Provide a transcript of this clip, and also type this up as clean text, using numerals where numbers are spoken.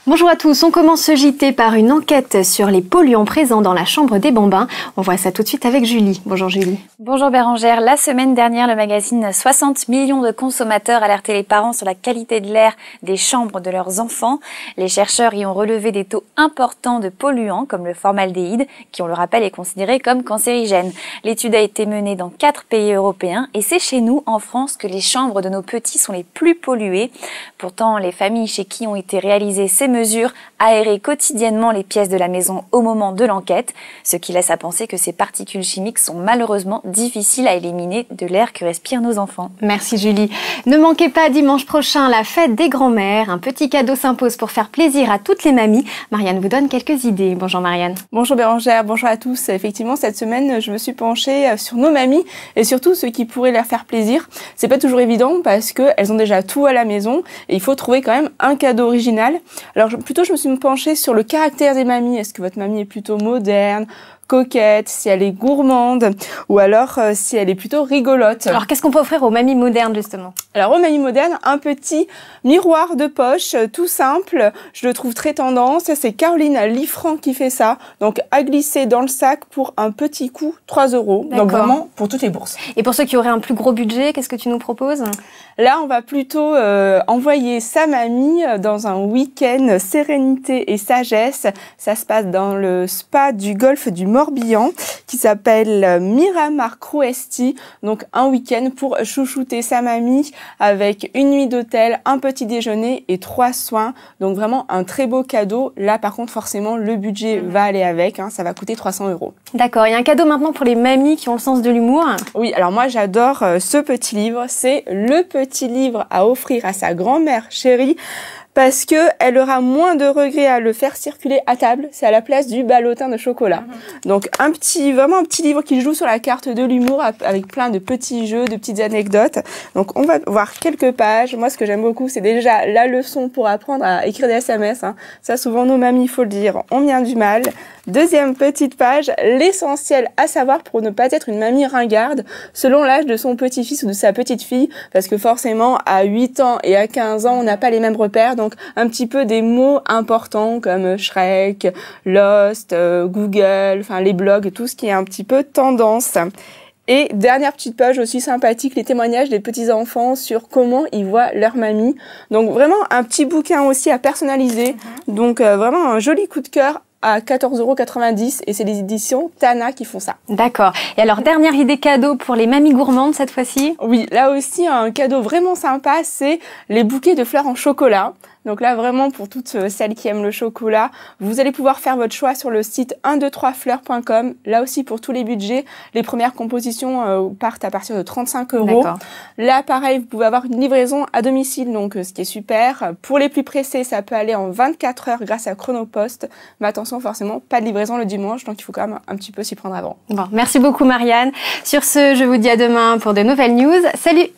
Bonjour à tous, on commence ce JT par une enquête sur les polluants présents dans la chambre des bambins. On voit ça tout de suite avec Julie. Bonjour Julie. Bonjour Bérangère. La semaine dernière, le magazine 60 millions de consommateurs alertait les parents sur la qualité de l'air des chambres de leurs enfants. Les chercheurs y ont relevé des taux importants de polluants comme le formaldéhyde, qui on le rappelle est considéré comme cancérigène. L'étude a été menée dans 4 pays européens et c'est chez nous, en France, que les chambres de nos petits sont les plus polluées. Pourtant, les familles chez qui ont été réalisées ces mesures aéraient quotidiennement les pièces de la maison au moment de l'enquête, ce qui laisse à penser que ces particules chimiques sont malheureusement difficiles à éliminer de l'air que respirent nos enfants. Merci Julie. Ne manquez pas dimanche prochain la fête des grands-mères. Un petit cadeau s'impose pour faire plaisir à toutes les mamies. Marianne vous donne quelques idées. Bonjour Marianne. Bonjour Bérangère, bonjour à tous. Effectivement, cette semaine, je me suis penchée sur nos mamies et surtout ceux qui pourraient leur faire plaisir. C'est pas toujours évident parce qu'elles ont déjà tout à la maison et il faut trouver quand même un cadeau original. Alors plutôt, je me suis penchée sur le caractère des mamies. Est-ce que votre mamie est plutôt moderne, coquette, si elle est gourmande ou alors si elle est plutôt rigolote. Alors qu'est-ce qu'on peut offrir aux mamies modernes justement? Alors aux mamies modernes, un petit miroir de poche tout simple, je le trouve très tendance, c'est Caroline Liffrand qui fait ça, donc à glisser dans le sac pour un petit coût 3 €, donc vraiment pour toutes les bourses. Et pour ceux qui auraient un plus gros budget, qu'est-ce que tu nous proposes? Là on va plutôt envoyer sa mamie dans un week-end sérénité et sagesse, ça se passe dans le spa du golfe du Morbihan qui s'appelle Miramar Cruesti, donc un week-end pour chouchouter sa mamie avec une nuit d'hôtel, un petit déjeuner et 3 soins, donc vraiment un très beau cadeau. Là par contre forcément le budget va aller avec, ça va coûter 300 €. D'accord, il y a un cadeau maintenant pour les mamies qui ont le sens de l'humour. Oui, alors moi j'adore ce petit livre, c'est le petit livre à offrir à sa grand-mère chérie, parce que elle aura moins de regrets à le faire circuler à table. C'est à la place du ballotin de chocolat. Donc vraiment un petit livre qui joue sur la carte de l'humour avec plein de petits jeux, de petites anecdotes. Donc on va voir quelques pages. Moi ce que j'aime beaucoup c'est déjà la leçon pour apprendre à écrire des SMS. Ça souvent nos mamies, il faut le dire, ont bien du mal. Deuxième petite page, l'essentiel à savoir pour ne pas être une mamie ringarde selon l'âge de son petit-fils ou de sa petite-fille, parce que forcément à 8 ans et à 15 ans on n'a pas les mêmes repères, donc un petit peu des mots importants comme Shrek, Lost, Google, enfin les blogs, tout ce qui est un petit peu tendance. Et dernière petite page aussi sympathique, les témoignages des petits-enfants sur comment ils voient leur mamie. Donc vraiment un petit bouquin aussi à personnaliser, donc vraiment un joli coup de cœur à 14,90 € et c'est les éditions Tana qui font ça. D'accord. Et alors, dernière idée cadeau pour les mamies gourmandes cette fois-ci? Oui, là aussi, un cadeau vraiment sympa, c'est les bouquets de fleurs en chocolat. Donc là, vraiment, pour toutes celles qui aiment le chocolat, vous allez pouvoir faire votre choix sur le site 123fleurs.com. Là aussi, pour tous les budgets, les premières compositions partent à partir de 35 €. Là, pareil, vous pouvez avoir une livraison à domicile, donc ce qui est super. Pour les plus pressés, ça peut aller en 24 heures grâce à Chronopost. Mais attention, forcément, pas de livraison le dimanche, donc il faut quand même un petit peu s'y prendre avant. Bon, merci beaucoup Marianne. Sur ce, je vous dis à demain pour de nouvelles news. Salut!